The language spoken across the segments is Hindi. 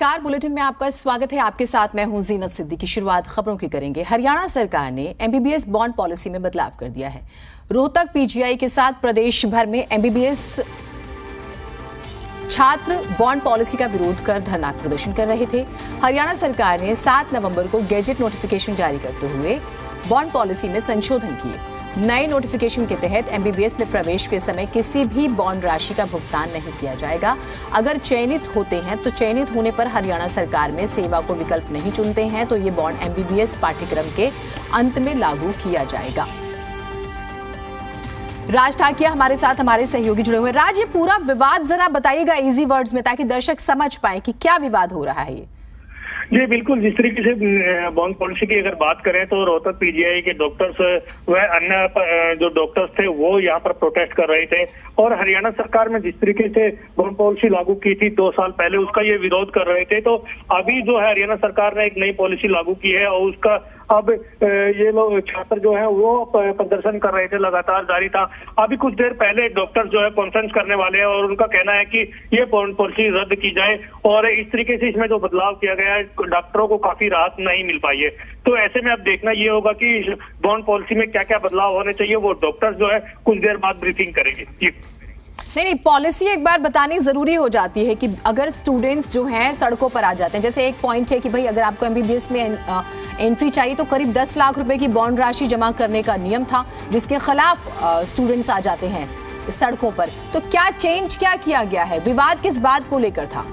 नमस्कार, बुलेटिन में आपका स्वागत है। आपके साथ मैं हूं जीनत सिद्दीकी। शुरुआत खबरों की करेंगे। हरियाणा सरकार ने एमबीबीएस बॉन्ड पॉलिसी में बदलाव कर दिया है। रोहतक पीजीआई के साथ प्रदेश भर में एमबीबीएस छात्र बॉन्ड पॉलिसी का विरोध कर धरना प्रदर्शन कर रहे थे। हरियाणा सरकार ने 7 नवंबर को गैजेट नोटिफिकेशन जारी करते हुए बॉन्ड पॉलिसी में संशोधन किए। नए नोटिफिकेशन के तहत एमबीबीएस में प्रवेश के समय किसी भी बॉन्ड राशि का भुगतान नहीं किया जाएगा। अगर चयनित होते हैं तो चयनित होने पर हरियाणा सरकार में सेवा को विकल्प नहीं चुनते हैं तो ये बॉन्ड एमबीबीएस पाठ्यक्रम के अंत में लागू किया जाएगा। राज ठाकिया हमारे साथ हमारे सहयोगी जुड़े हुए। राज, ये पूरा विवाद जरा बताइएगा इजी वर्ड्स में, ताकि दर्शक समझ पाए कि क्या विवाद हो रहा है। ये जी बिल्कुल, जिस तरीके से बॉन्ड पॉलिसी की अगर बात करें तो रोहतक पीजीआई के डॉक्टर्स व अन्य जो डॉक्टर्स थे वो यहाँ पर प्रोटेस्ट कर रहे थे और हरियाणा सरकार में जिस तरीके से बॉन्ड पॉलिसी लागू की थी 2 साल पहले, उसका ये विरोध कर रहे थे। तो अभी जो है हरियाणा सरकार ने एक नई पॉलिसी लागू की है और उसका अब ये लोग छात्र जो है वो प्रदर्शन कर रहे थे, लगातार जारी था। अभी कुछ देर पहले डॉक्टर जो है कॉन्फ्रेंस करने वाले हैं और उनका कहना है कि ये बॉन्ड पॉलिसी रद्द की जाए और इस तरीके से इसमें जो बदलाव किया गया है डॉक्टरों को काफी राहत नहीं मिल पाई है। तो ऐसे में अब देखना ये होगा कि बॉन्ड पॉलिसी में क्या क्या बदलाव होने चाहिए, वो डॉक्टर्स जो है कुछ देर बाद ब्रीफिंग करेंगे। नहीं, पॉलिसी एक बार बतानी जरूरी हो जाती है कि अगर स्टूडेंट्स जो हैं सड़कों पर आ जाते हैं, जैसे एक पॉइंट है कि भाई अगर आपको एमबीबीएस में एंट्री चाहिए तो करीब 10 लाख रुपए की बॉन्ड राशि जमा करने का नियम था, जिसके खिलाफ स्टूडेंट्स आ जाते हैं सड़कों पर। तो क्या चेंज क्या किया गया है? विवाद किस बात को लेकर था?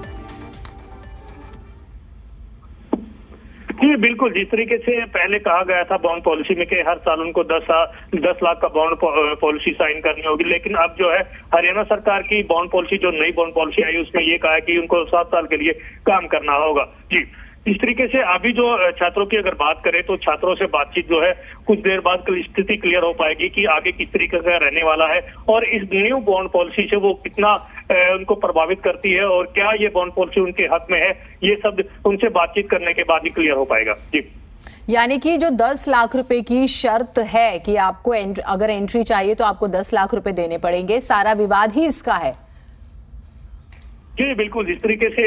जी बिल्कुल, जिस तरीके से पहले कहा गया था बॉन्ड पॉलिसी में कि हर साल उनको 10 लाख का बॉन्ड पॉलिसी साइन करनी होगी, लेकिन अब जो है हरियाणा सरकार की बॉन्ड पॉलिसी, जो नई बॉन्ड पॉलिसी आई, उसमें ये कहा है कि उनको 7 साल के लिए काम करना होगा। जी, इस तरीके से अभी जो छात्रों की अगर बात करें तो छात्रों से बातचीत जो है कुछ देर बाद स्थिति क्लियर हो पाएगी कि आगे किस तरीके का रहने वाला है और इस न्यू बॉन्ड पॉलिसी से वो कितना उनको प्रभावित करती है और क्या ये बॉन्ड पॉलिसी उनके हक में है, ये सब उनसे बातचीत करने के बाद ही क्लियर हो पाएगा। जी, यानी कि जो 10 लाख रुपए की शर्त है कि आपको अगर एंट्री चाहिए तो आपको 10 लाख रुपए देने पड़ेंगे, सारा विवाद ही इसका है। जी बिल्कुल, जिस तरीके से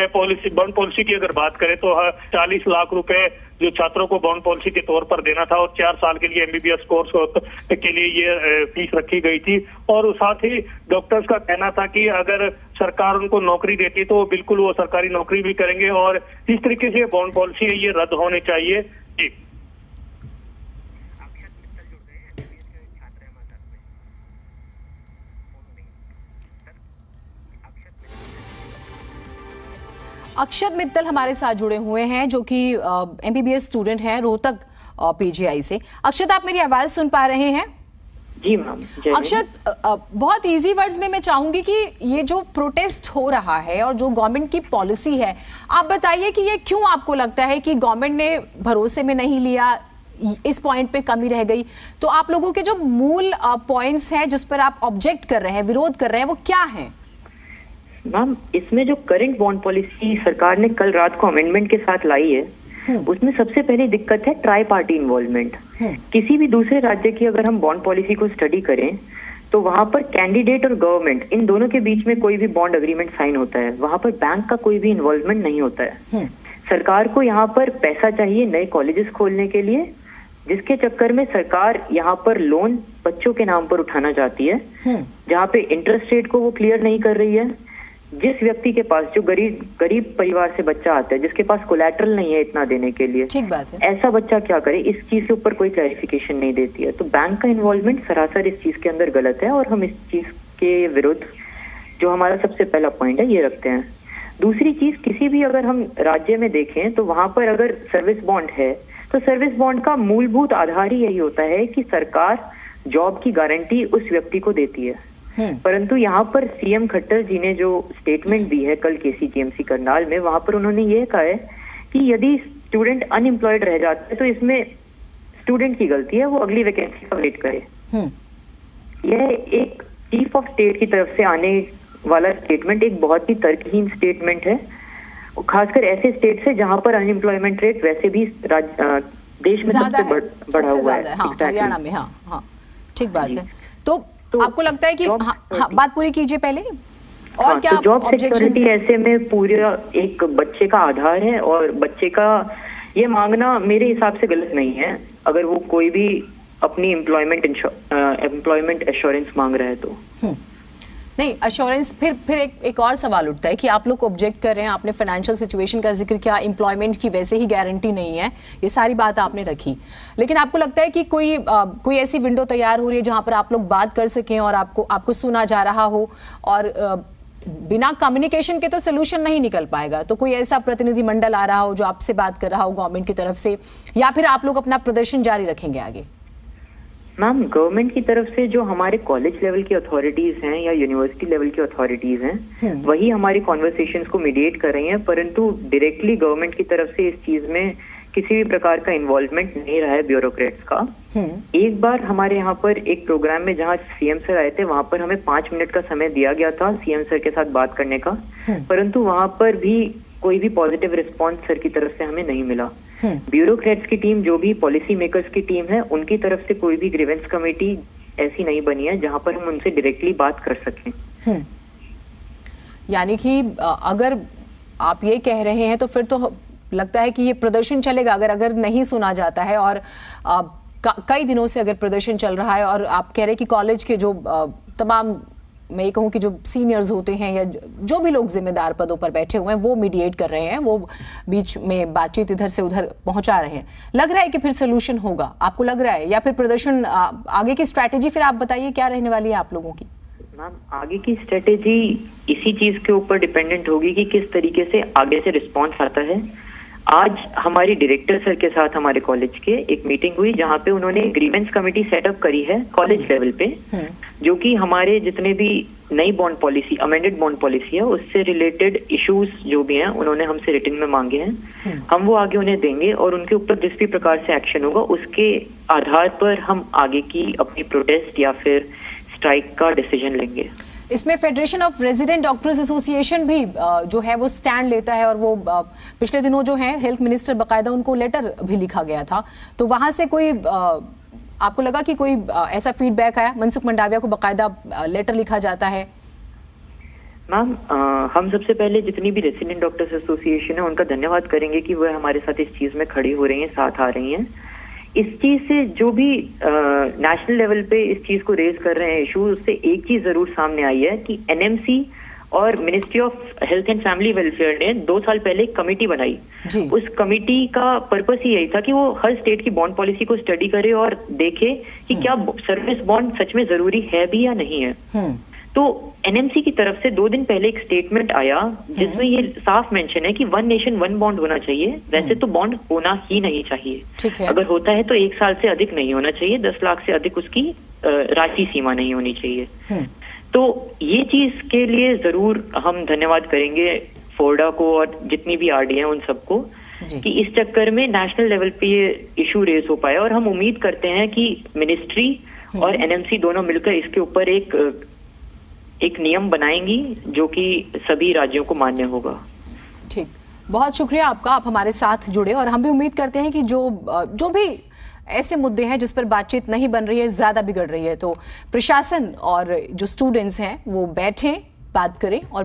बॉन्ड पॉलिसी की अगर बात करें तो 40 लाख रुपए जो छात्रों को बॉन्ड पॉलिसी के तौर पर देना था और 4 साल के लिए एमबीबीएस कोर्स के लिए ये फीस रखी गई थी। और साथ ही डॉक्टर्स का कहना था कि अगर सरकार उनको नौकरी देती तो बिल्कुल वो सरकारी नौकरी भी करेंगे और इस तरीके से बॉन्ड पॉलिसी है ये रद्द होनी चाहिए। जी, अक्षत मित्तल हमारे साथ जुड़े हुए हैं, जो कि एमबीबीएस स्टूडेंट हैं रोहतक पीजीआई से। अक्षत, आप मेरी आवाज सुन पा रहे हैं? जी मैम। अक्षत, बहुत इजी वर्ड्स में मैं चाहूंगी कि ये जो प्रोटेस्ट हो रहा है और जो गवर्नमेंट की पॉलिसी है, आप बताइए कि ये क्यों आपको लगता है कि गवर्नमेंट ने भरोसे में नहीं लिया, इस पॉइंट पे कमी रह गई? तो आप लोगों के जो मूल पॉइंट्स हैं जिस पर आप ऑब्जेक्ट कर रहे हैं, विरोध कर रहे हैं, वो क्या है? मैम, इसमें जो करंट बॉन्ड पॉलिसी सरकार ने कल रात को अमेंडमेंट के साथ लाई है, उसमें सबसे पहली दिक्कत है ट्राई पार्टी इन्वॉल्वमेंट। किसी भी दूसरे राज्य की अगर हम बॉन्ड पॉलिसी को स्टडी करें तो वहां पर कैंडिडेट और गवर्नमेंट, इन दोनों के बीच में कोई भी बॉन्ड अग्रीमेंट साइन होता है, वहां पर बैंक का कोई भी इन्वॉल्वमेंट नहीं होता है। सरकार को यहाँ पर पैसा चाहिए नए कॉलेजेस खोलने के लिए, जिसके चक्कर में सरकार यहाँ पर लोन बच्चों के नाम पर उठाना चाहती है, जहाँ पे इंटरेस्ट रेट को वो क्लियर नहीं कर रही है। जिस व्यक्ति के पास, जो गरीब परिवार से बच्चा आता है, जिसके पास कोलैटरल नहीं है इतना देने के लिए, ठीक बात है, ऐसा बच्चा क्या करे, इस चीज के ऊपर कोई क्लैरिफिकेशन नहीं देती है। तो बैंक का इन्वॉल्वमेंट सरासर इस चीज के अंदर गलत है और हम इस चीज के विरुद्ध जो हमारा सबसे पहला पॉइंट है ये रखते हैं। दूसरी चीज, किसी भी अगर हम राज्य में देखें तो वहां पर अगर सर्विस बॉन्ड है तो सर्विस बॉन्ड का मूलभूत आधार ही यही होता है कि सरकार जॉब की गारंटी उस व्यक्ति को देती है। परंतु यहाँ पर सीएम खट्टर जी ने जो स्टेटमेंट दी है कल केसीजीएमसी करनाल में, वहां पर उन्होंने ये कहा है कि यदि स्टूडेंट अनएम्प्लॉयड रह जाता है तो इसमें स्टूडेंट की गलती है, वो अगली वैकेंसी का वेट करे। यह एक चीफ ऑफ स्टेट की तरफ से आने वाला स्टेटमेंट एक बहुत ही तर्कहीन स्टेटमेंट है, खासकर ऐसे स्टेट से जहां पर अनएम्प्लॉयमेंट रेट वैसे भी देश में सबसे बढ़ा हुआ है। हरियाणा में। हाँ, ठीक बात है। तो आपको लगता है कि बात पूरी कीजिए पहले। और क्या तो जॉब ऑब्जेक्शन सिक्योरिटी ऐसे में पूरा एक बच्चे का आधार है, और बच्चे का ये मांगना मेरे हिसाब से गलत नहीं है अगर वो कोई भी अपनी एम्प्लॉयमेंट एश्योरेंस मांग रहा है तो। नहीं, अश्योरेंस फिर एक और सवाल उठता है कि आप लोग ऑब्जेक्ट कर रहे हैं, आपने फाइनेंशियल सिचुएशन का जिक्र किया, एम्प्लॉयमेंट की वैसे ही गारंटी नहीं है, ये सारी बात आपने रखी, लेकिन आपको लगता है कि कोई ऐसी विंडो तैयार हो रही है जहां पर आप लोग बात कर सकें और आपको सुना जा रहा हो, और बिना कम्युनिकेशन के तो सोल्यूशन नहीं निकल पाएगा, तो कोई ऐसा प्रतिनिधि मंडल आ रहा हो जो आपसे बात कर रहा हो गवर्नमेंट की तरफ से, या फिर आप लोग अपना प्रदर्शन जारी रखेंगे आगे? मैम, गवर्नमेंट की तरफ से जो हमारे कॉलेज लेवल की अथॉरिटीज हैं या यूनिवर्सिटी लेवल की अथॉरिटीज हैं, वही हमारी कॉन्वर्सेशंस को मीडिएट कर रही हैं, परंतु डायरेक्टली गवर्नमेंट की तरफ से इस चीज में किसी भी प्रकार का इन्वॉल्वमेंट नहीं रहा है ब्यूरोक्रेट्स का। एक बार हमारे यहाँ पर एक प्रोग्राम में जहाँ सीएम सर आए थे, वहां पर हमें 5 मिनट का समय दिया गया था सीएम सर के साथ बात करने का, परंतु वहां पर भी कोई भी पॉजिटिव रिस्पॉन्स सर की तरफ से हमें नहीं मिला। ब्यूरोक्रेट्स की टीम, जो भी पॉलिसी मेकर्स की टीम है, उनकी तरफ से कोई भी ग्रीवेंस कमेटी ऐसी नहीं बनी है जहां पर हम उनसे डायरेक्टली बात कर सकें। यानी कि अगर आप ये कह रहे हैं तो फिर तो लगता है कि ये प्रदर्शन चलेगा, अगर नहीं सुना जाता है, और कई दिनों से अगर प्रदर्शन चल रहा है, और आप कह रहे हैं कि कॉलेज के जो तमाम, मैं ये कहूँ कि जो सीनियर्स होते हैं या जो भी लोग जिम्मेदार पदों पर बैठे हुए हैं, वो मीडिएट कर रहे हैं, वो बीच में बातचीत इधर से उधर पहुंचा रहे हैं, लग रहा है कि फिर सोल्यूशन होगा, आपको लग रहा है? या फिर प्रदर्शन आगे की स्ट्रैटेजी फिर आप बताइए क्या रहने वाली है आप लोगों की? मैम, आगे की स्ट्रेटेजी इसी चीज के ऊपर डिपेंडेंट होगी कि किस तरीके से आगे से रिस्पॉन्स आता है। आज हमारी डायरेक्टर सर के साथ हमारे कॉलेज के एक मीटिंग हुई जहां पे उन्होंने ग्रीवेंस कमेटी सेटअप करी है कॉलेज लेवल पे, जो कि हमारे जितने भी नई bond policy, amended bond policy है, उससे रिलेटेड इश्यूज जो भी हैं उन्होंने हमसे रिटन में मांगे हैं, हम वो आगे उन्हें देंगे, और उनके ऊपर जिस भी प्रकार से एक्शन होगा उसके आधार पर हम आगे की अपनी प्रोटेस्ट या फिर स्ट्राइक का डिसीजन लेंगे। इसमें federation of resident doctors association भी जो है वो स्टैंड लेता है, और वो पिछले दिनों जो है हेल्थ मिनिस्टर बकायदा उनको लेटर भी लिखा गया था, तो वहां से कोई आपको लगा कि कोई ऐसा फीडबैक आया? मनसुख मंडाविया को बकायदा लेटर लिखा जाता है? मैम, हम सबसे पहले जितनी भी रेजिडेंट डॉक्टर्स एसोसिएशन है उनका धन्यवाद करेंगे कि वह हमारे साथ इस चीज में खड़ी हो रही हैं, साथ आ रही हैं। इस चीज से जो भी नेशनल लेवल पे इस चीज को रेज कर रहे हैं इशू, उससे एक चीज जरूर सामने आई है कि एनएमसी और ministry of health and family welfare ने 2 साल पहले एक कमेटी बनाई। उस कमेटी का पर्पस ही यही था कि वो हर स्टेट की बॉन्ड पॉलिसी को स्टडी करे और देखे कि क्या सर्विस बॉन्ड सच में जरूरी है भी या नहीं है। तो एनएमसी की तरफ से 2 दिन पहले एक स्टेटमेंट आया जिसमें ये साफ मेंशन है कि 1 नेशन 1 बॉन्ड होना चाहिए। वैसे तो बॉन्ड होना ही नहीं चाहिए, अगर होता है तो 1 साल से अधिक नहीं होना चाहिए, 10 लाख से अधिक उसकी राशि सीमा नहीं होनी चाहिए। तो ये चीज के लिए जरूर हम धन्यवाद करेंगे फोर्डा को और जितनी भी आरडी हैं उन सबको, कि इस चक्कर में नेशनल लेवल पे ये इशू रेज हो पाया, और हम उम्मीद करते हैं कि मिनिस्ट्री और एनएमसी दोनों मिलकर इसके ऊपर एक नियम बनाएंगी जो कि सभी राज्यों को मान्य होगा। ठीक, बहुत शुक्रिया आपका, आप हमारे साथ जुड़े, और हम भी उम्मीद करते हैं कि जो भी ऐसे मुद्दे हैं जिस पर बातचीत नहीं बन रही है, ज्यादा बिगड़ रही है, तो प्रशासन और जो स्टूडेंट्स हैं वो बैठें, बात करें और